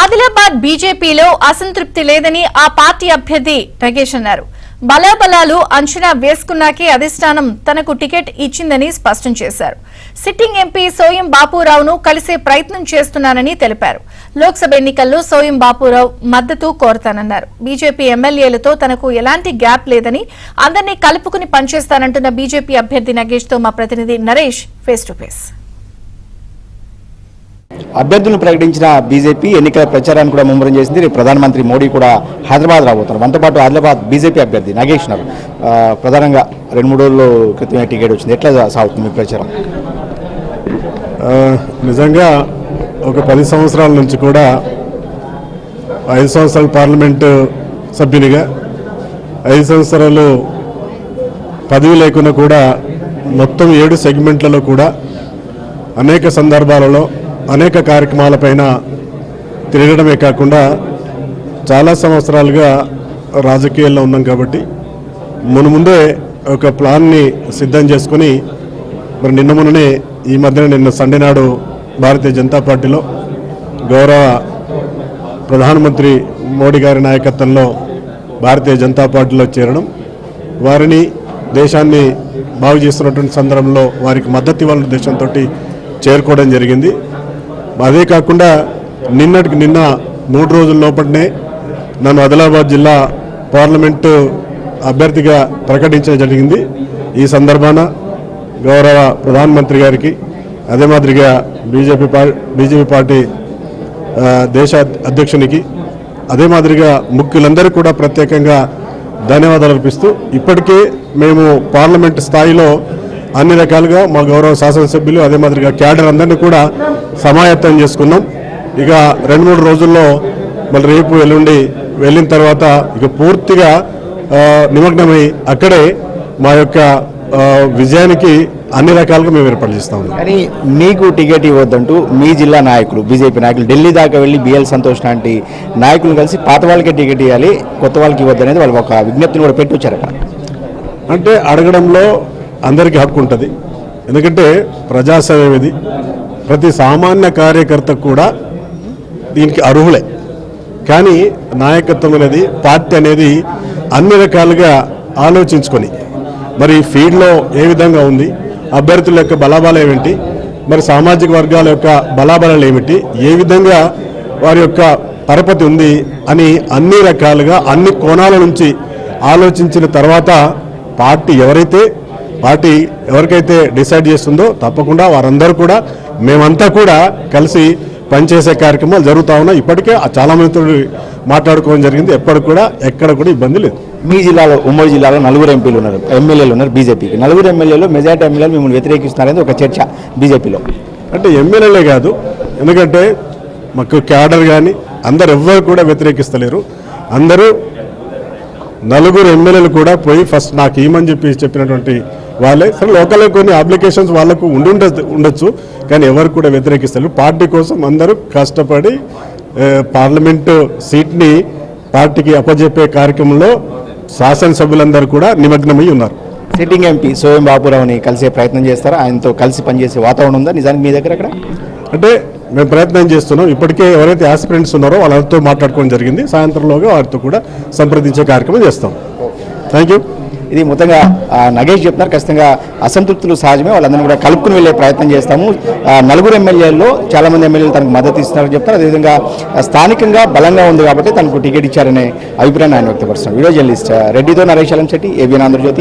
ఆదిలాబాద్ బీజేపీలో అసంతృప్తి లేదని ఆ పార్టీ అభ్యర్థి నగేష్ అన్నారు. బలాబలాలు అంచనా వేసుకున్నాకే అధిష్టానం తనకు టికెట్ ఇచ్చిందని స్పష్టం చేశారు. సిట్టింగ్ ఎంపీ సోయం బాపురావును కలిసే ప్రయత్నం చేస్తున్నానని తెలిపారు. లోక్సభ ఎన్నికల్లో సోయం బాపురావు మద్దతు కోరతానన్నారు. బీజేపీ ఎమ్మెల్యేలతో తనకు ఎలాంటి గ్యాప్ లేదని అందరినీ కలుపుకుని పనిచేస్తానంటున్న బీజేపీ అభ్యర్థి నగేష్ తో మా ప్రతినిధి నరేష్ ఫేస్ టు ఫేస్. అభ్యర్థులను ప్రకటించిన బీజేపీ ఎన్నికల ప్రచారాన్ని కూడా ముమ్మరం చేసింది. రేపు ప్రధానమంత్రి మోడీ కూడా హైదరాబాద్ రాబోతున్నారు. మనతో పాటు ఆదిలాబాద్ బీజేపీ అభ్యర్థి నగేష్ ఉన్నారు. ప్రధానంగా 2-3 రోజుల్లో క్రితమే టికెట్ వచ్చింది. ఎట్లా సాగుతుంది మీ ప్రచారం? నిజంగా ఒక 10 సంవత్సరాల నుంచి కూడా 5 సంవత్సరాలు పార్లమెంటు సభ్యునిగా 5 సంవత్సరాలు పదవి లేకుండా కూడా మొత్తం 7 సెగ్మెంట్లలో కూడా అనేక సందర్భాలలో అనేక కార్యక్రమాలపైన తిరగడమే కాకుండా చాలా సంవత్సరాలుగా రాజకీయాల్లో ఉన్నాం కాబట్టి ముందే ఒక ప్లాన్ని సిద్ధం చేసుకుని మరి మొన్ననే ఈ మధ్యన నిన్న సండే నాడు భారతీయ జనతా పార్టీలో గౌరవ ప్రధానమంత్రి మోడీ గారి నాయకత్వంలో భారతీయ జనతా పార్టీలో చేరడం, వారిని దేశాన్ని బాగు చేస్తున్నటువంటి సందర్భంలో వారికి మద్దతు ఇవ్వాలనే ఉద్దేశంతో చేరుకోవడం జరిగింది. అదే కాకుండా నిన్నటికి నిన్న 3 రోజుల లోపలనే నన్ను ఆదిలాబాద్ జిల్లా పార్లమెంటు అభ్యర్థిగా ప్రకటించడం జరిగింది. ఈ సందర్భాన గౌరవ ప్రధానమంత్రి గారికి, అదే మాదిరిగా బీజేపీ పార్టీ దేశ అధ్యక్షునికి, అదే మాదిరిగా ముఖ్యులందరూ కూడా ప్రత్యేకంగా ధన్యవాదాలు అర్పిస్తూ ఇప్పటికే మేము పార్లమెంటు స్థాయిలో అన్ని రకాలుగా మా గౌరవ శాసనసభ్యులు అదే మాదిరిగా క్యాడర్ అందరినీ కూడా సమాయత్తం చేసుకున్నాం. ఇక 2-3 రోజుల్లో మళ్ళీ రేపు ఎల్లుండి వెళ్ళిన తర్వాత ఇక పూర్తిగా నిమగ్నమై అక్కడే మా యొక్క విజయానికి అన్ని రకాలుగా మేము ఏర్పాటు చేస్తాము. కానీ మీకు టికెట్ ఇవ్వద్దంటూ మీ జిల్లా నాయకులు, బీజేపీ నాయకులు ఢిల్లీ దాకా వెళ్ళి బిఎల్ సంతోష్ లాంటి నాయకులు కలిసి పాత వాళ్ళకే టికెట్ ఇవ్వాలి, కొత్త వాళ్ళకి ఇవ్వద్దు అనేది వాళ్ళు ఒక విజ్ఞప్తిని కూడా పెట్టి వచ్చారట. అంటే అడగడంలో అందరికీ హక్కు ఉంటుంది. ఎందుకంటే ప్రజాసేవ ఇది. ప్రతి సామాన్య కార్యకర్త కూడా దీనికి అర్హులే. కానీ నాయకత్వం అనేది, పార్టీ అనేది అన్ని రకాలుగా ఆలోచించుకొని మరి ఫీల్డ్లో ఏ విధంగా ఉంది, అభ్యర్థుల యొక్క బలాబలం ఏమిటి, మరి సామాజిక వర్గాల యొక్క బలాబలాలు ఏమిటి, ఏ విధంగా వారి యొక్క పరపతి ఉంది అని అన్ని రకాలుగా అన్ని కోణాల నుంచి ఆలోచించిన తర్వాత పార్టీ ఎవరికైతే డిసైడ్ చేస్తుందో తప్పకుండా వారందరూ కూడా మేమంతా కూడా కలిసి పనిచేసే కార్యక్రమాలు జరుగుతూ ఉన్నాయి. ఇప్పటికే చాలా మందితో మాట్లాడుకోవడం జరిగింది. ఎక్కడ కూడా ఇబ్బంది లేదు. మీ జిల్లాలో, ఉమ్మడి జిల్లాలో 4 ఎమ్మెల్యేలు ఉన్నారు బీజేపీకి. 4 ఎమ్మెల్యేలు మెజార్టీ ఎమ్మెల్యేలు మిమ్మల్ని వ్యతిరేకిస్తున్నారనేది ఒక చర్చ బీజేపీలో. అంటే ఎమ్మెల్యేలే కాదు, ఎందుకంటే మాకు క్యాడర్ కానీ అందరు ఎవ్వరు కూడా వ్యతిరేకిస్తలేరు. అందరూ 4 ఎమ్మెల్యేలు కూడా పోయి ఫస్ట్ నాకు ఏమని చెప్పినటువంటి వాళ్ళే. సరే లోకల్లో కొన్ని అప్లికేషన్స్ వాళ్ళకు ఉండొచ్చు, కానీ ఎవరు కూడా వ్యతిరేకిస్తారు. పార్టీ కోసం అందరూ కష్టపడి పార్లమెంటు సీట్ని పార్టీకి అప్పజెప్పే కార్యక్రమంలో శాసనసభ్యులందరూ కూడా నిమగ్నమై ఉన్నారు. సిట్టింగ్ ఎంపీ సోయం బాపురావుని కలిసే ప్రయత్నం చేస్తారా? ఆయనతో కలిసి పనిచేసే వాతావరణం ఉందా నిజానికి మీ దగ్గర? అక్కడ అంటే మేము ప్రయత్నం చేస్తున్నాం. ఇప్పటికే ఎవరైతే ఆస్పిరెంట్స్ ఉన్నారో వాళ్ళతో మాట్లాడుకోవడం జరిగింది. సాయంత్రంలోగా వారితో కూడా సంప్రదించే కార్యక్రమం చేస్తాం. Thank you. ఇది మొత్తంగా నగేష్ చెప్తున్నారు. ఖచ్చితంగా అసంతృప్తులు సహజమే, వాళ్ళందరినీ కూడా కలుపుకుని వెళ్ళే ప్రయత్నం చేస్తాము. 4 ఎమ్మెల్యేల్లో చాలా మంది ఎమ్మెల్యేలు తనకు మద్దతు ఇస్తున్నారని చెప్తారు. అదేవిధంగా స్థానికంగా బలంగా ఉంది కాబట్టి తనకు టికెట్ ఇచ్చారనే అభిప్రాయాన్ని ఆయన వ్యక్తపరుస్తున్నారు. వీడియో జర్నలిస్ట్ రెడ్డితో నరేష్ అలంశెట్టి, ఏబిఎన్ ఆంధ్రజ్యోతి.